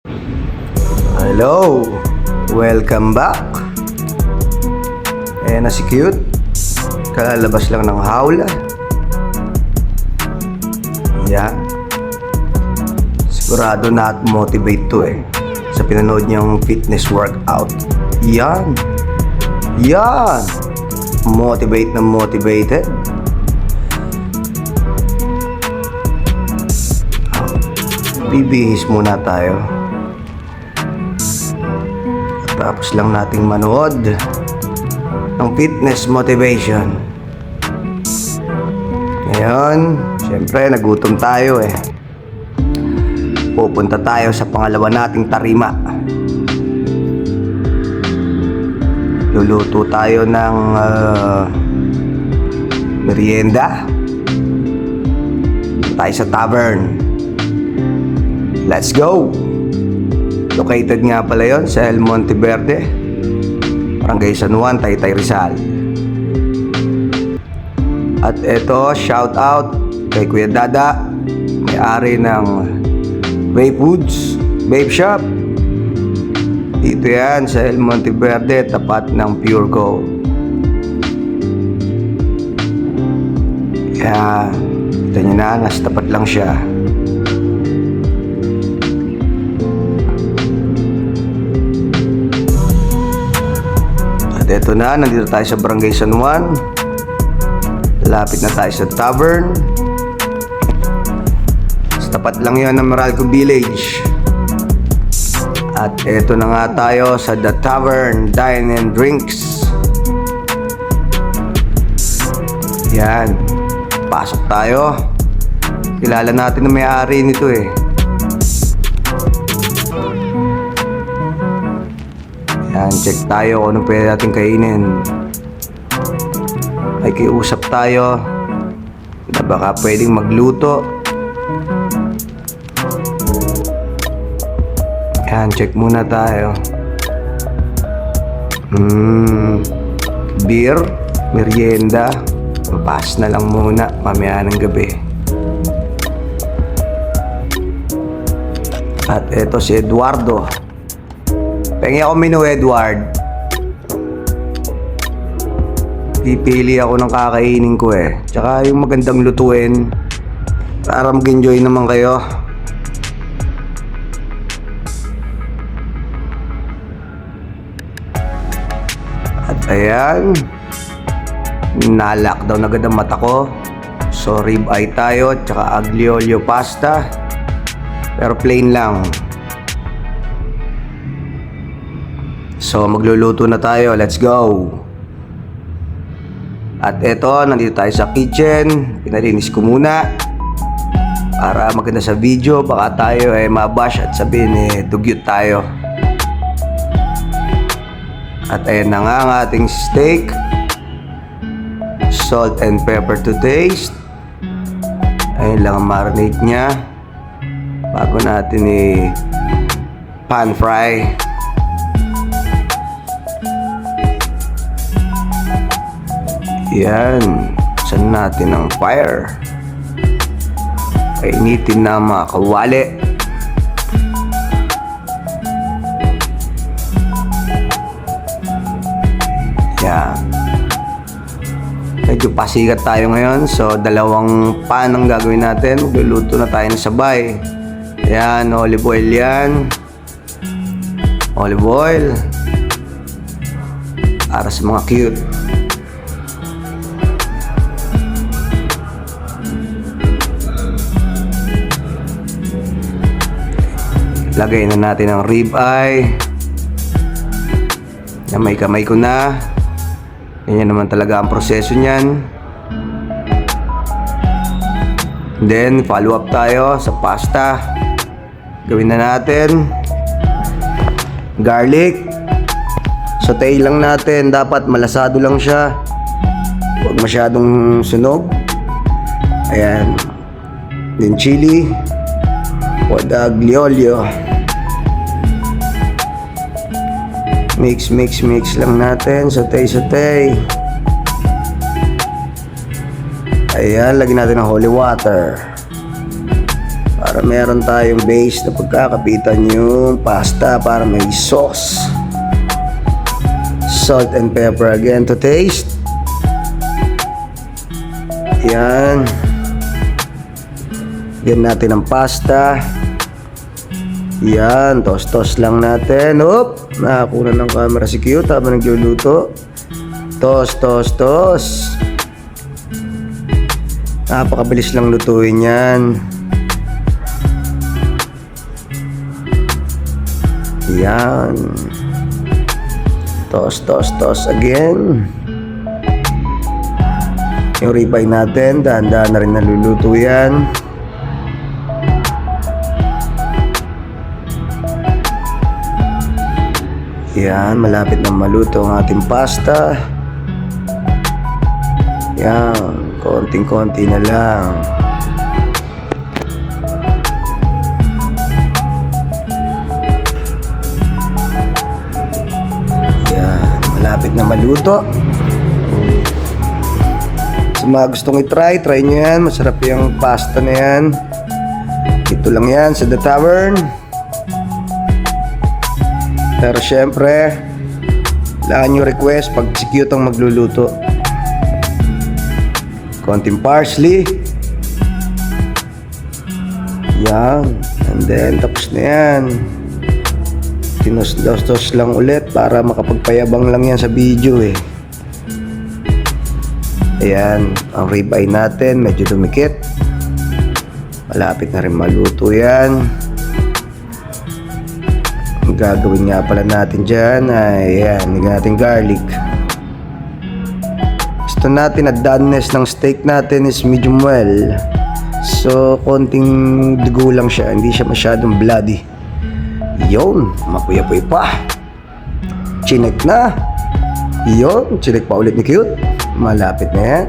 Hello! Welcome back! Na si Cute. Kalalabas lang ng hawla. Yan. Sigurado na-motivate to sa pinanood niyang fitness workout. Yan! Yan! Motivate na motivated. Bibihis muna tayo. Tapos lang nating manood ng fitness motivation. Ngayon, syempre nagutom tayo Pupunta tayo sa pangalawa nating tarima. Luluto tayo ng merienda. Tayo sa tavern. Let's go! Located nga pala yon sa El Monte Verde, Barangay San Juan, Taytay, Rizal. At eto, shout out kay Kuya Dada, may-ari ng Vape Woods Vape Shop. Dito yan sa El Monte Verde, tapat ng Pure Gold. Yan, kita nyo na, nasa tapat lang siya. Ito na, nandito tayo sa Barangay San Juan. Lapit na tayo sa tavern. Sa tapat lang yan ng Meralco Village. At ito na nga tayo sa The Tavern Dine and Drinks. Yan. Pasok tayo. Kilala natin na may-ari nito Yan, check tayo kung anong pwede natin kainin. Ay kiusap tayo na baka pwedeng magluto. Yan, check muna tayo. Beer, merienda, pass na lang muna mamaya ng gabi. At eto si Eduardo. Pengi ako menu, Edward. Pipili ako ng kakainin ko Tsaka yung magandang lutuin para mag-enjoy naman kayo. At ayan, na-lockdown agad ang mata ko. So rib eye tayo, tsaka aglio olio pasta. Pero plain lang. So magluluto na tayo, let's go. At eto, nandito tayo sa kitchen. Pinalinis ko muna para maganda sa video. Baka tayo mabash at sabihin dugyot tayo. At ayan na nga ang ating steak. Salt and pepper to taste. Ayun lang ang marinate nya bago natin pan fry. Yan, saan natin ang fire. Kainitin na mga kawali. Yan. Medyo pasikat tayo ngayon. So, dalawang pan ang gagawin natin. Magluluto na tayo ng sabay. Yan, olive oil yan. Olive oil. Para sa mga cute. Lagay na natin ang rib eye. Kamay ko na. Ganyan naman talaga ang proseso niyan. Then follow up tayo sa pasta. Gawin na natin garlic. Saute lang natin. Dapat malasado lang siya. Huwag masyadong sunog. Ayan. Then chili. Aglio olio. Mix lang natin. Saute. Ayan, lagyan natin ng holy water. para meron tayong base na pagkakapitan yung pasta para may sauce. Salt and pepper again to taste. Yan. Lagyan natin ang pasta. Yan, toss lang natin. Oop, nakakuha ng camera si Cute habang nagluluto. Toss. Napakabilis lang lutuin yan. Yan. Toss again. Yung ribeye natin, dahan-dahan na rin naluluto yan. Yan, malapit na maluto ang ating pasta. Yan, konting-konti na lang. Yan, malapit na maluto. Sa mga gustong i-try nyo yan. Masarap yung pasta na yan. Ito lang yan sa The Tavern. Pero syempre, kailangan nyo request pag si Cute ang magluluto. Konting parsley. Yan. And then, tapos na yan. Tinos-dos lang ulit para makapagpayabang lang yan sa video eh. Ayan, ang ribeye natin medyo dumikit. Malapit na rin maluto yan. Ang gagawin nga pala natin dyan ay ayan, nilagyan natin garlic. Gusto natin at doneness ng steak natin is medium well. So, konting dugo lang siya. Hindi siya masyadong bloody. Yun, mapuya-puy pa. Chinek na. Yun, chinek pa ulit ni Cute. Malapit na yan.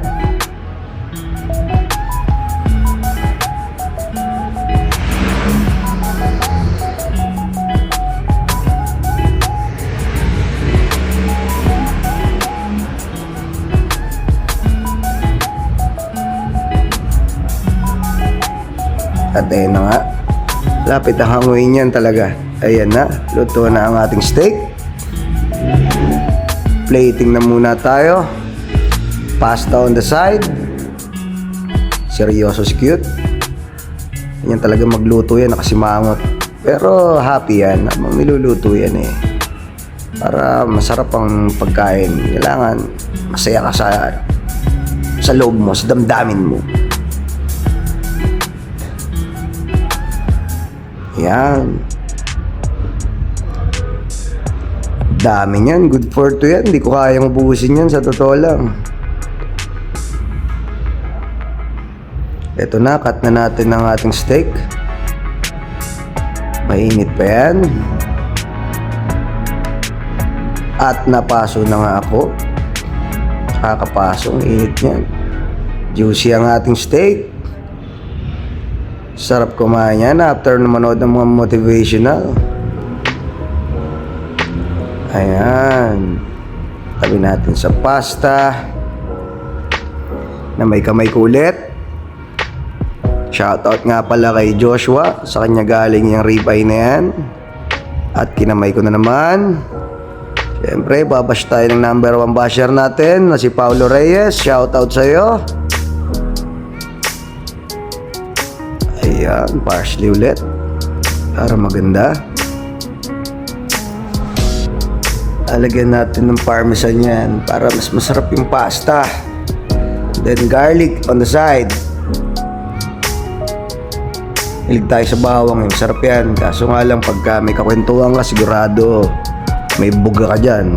At ayun na nga, lapit na hanguin yan talaga. Ayan na, luto na ang ating steak. Plating na muna tayo. Pasta on the side. Seryoso si Cute. Yan talaga magluto yan, nakasimangot. Pero happy yan, habang niluluto yan eh. Para masarap ang pagkain, kailangan masaya ka sa loob mo, sa damdamin mo. Yan. Dami niyan. Good for 2 yan. Hindi ko kayang ubusin yan sa totoo lang. Ito na. Cut na natin ang ating steak. Mainit pa yan. At napaso na nga ako. Kakapasong init niyan. Juicy ang ating steak. Sarap kumain yan after na manood ng mga motivational. Ayan. Tabi natin sa pasta na may kamay kulit. Shoutout nga pala kay Joshua. Sa kanya galing yung ribeye na yan. At kinamay ko na naman. Siyempre, babash tayo ng number 1 basher natin na si Paulo Reyes. Shoutout sa'yo. Ayan, parsley ulit para maganda. Alagyan natin ng parmesan yan para mas masarap yung pasta. Then garlic on the side. Hilig tayo sa bawang, masarap yan. Kaso nga lang pagka may kakwentuhan ka, sigurado may buga ka dyan.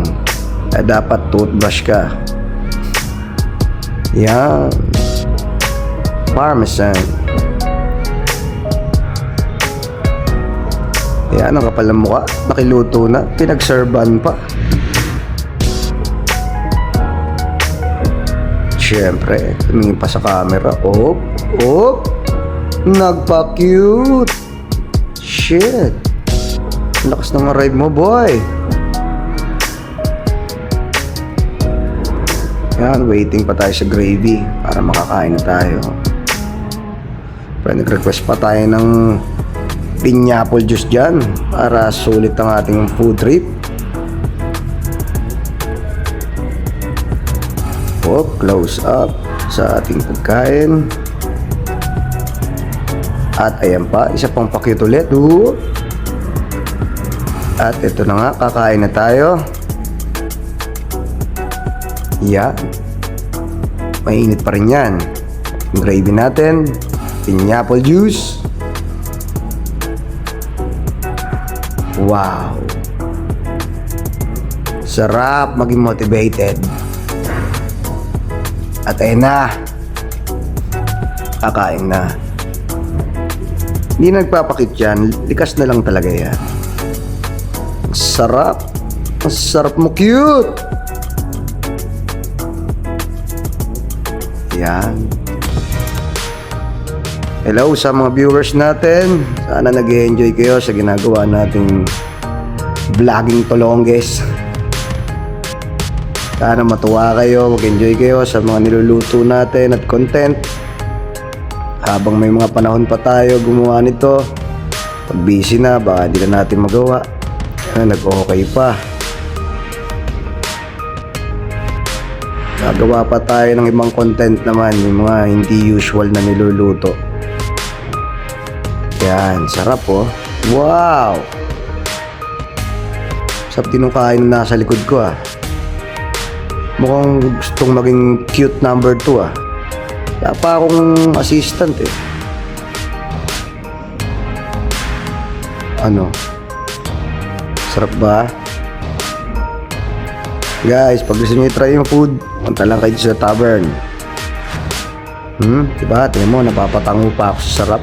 Kaya dapat toothbrush ka. Yan, parmesan. Yan, ang kapal ng mukha. Nakiluto na. Pinagserban pa. Siyempre, tumingin pa sa camera. Op! Nagpa-cute! Shit! Lakas ng ride mo, boy! Yan, waiting pa tayo sa gravy para makakain na tayo. Siyempre, nag-request pa tayo ng pineapple juice dyan para sulit ang ating food trip. Close up sa ating pagkain. At ayan pa, isa pang pakit ulit. At ito na nga, kakain na tayo. Yan. Mainit pa rin yan. Yung gravy natin, pineapple juice. Wow. Sarap maging motivated. At ayun na. Kakain na. Hindi nagpapakit yan. Likas na lang talaga yan. Sarap. Ang sarap mo, cute. Yan. Hello sa mga viewers natin. Sana nag-enjoy kayo sa ginagawa nating vlogging tolongges. Sana matuwa kayo, mag-enjoy kayo sa mga niluluto natin at content. Habang may mga panahon pa tayo gumawa nito, pag busy na, baka di na natin magawa. Nag-okay pa. Gagawa pa tayo ng ibang content naman, yung mga hindi usual na niluluto. Yan, sarap oh. Wow! Sarap din ng kain na nasa likod ko ah. Mukhang gustong maging cute number 2 ah. Wala pa akong assistant eh. Ano? Sarap ba? Guys, pag gusto nyo i-try yung food, punta lang kayo sa tavern. Diba? Tingnan mo, napapatango pa ako sa sarap.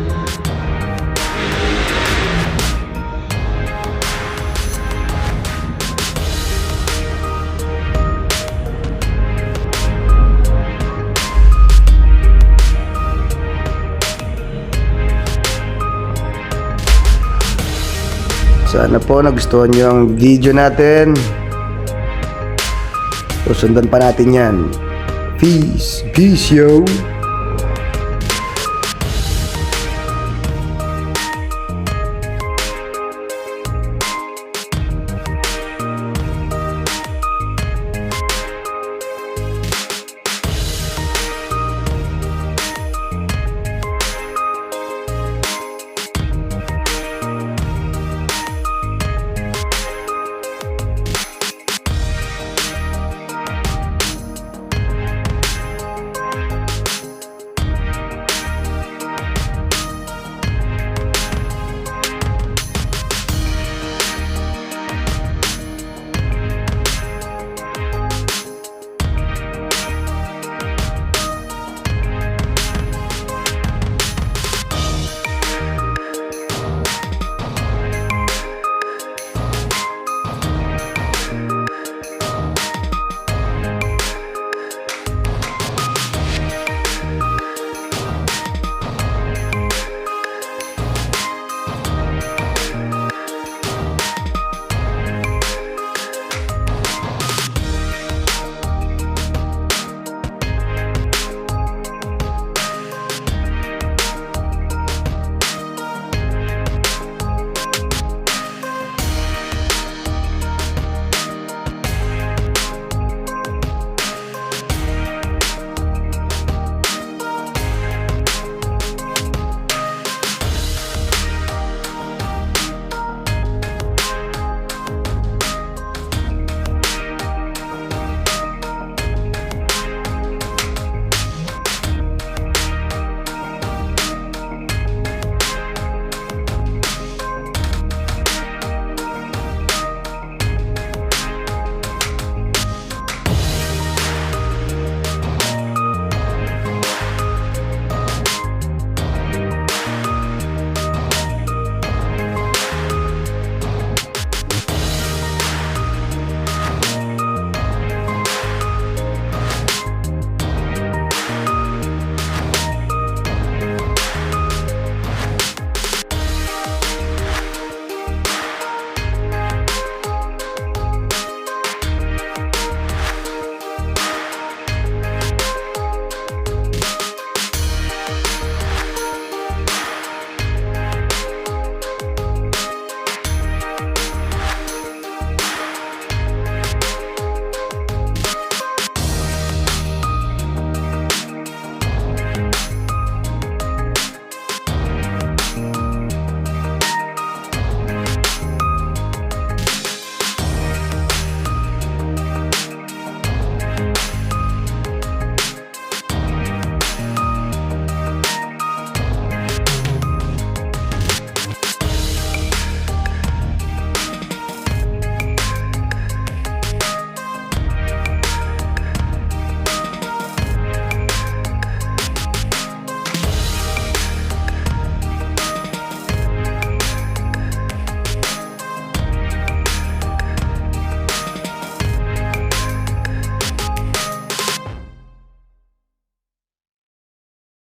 Sana po nagustuhan nyo ang video natin. Susundan pa natin yan. Peace. Peace, yo.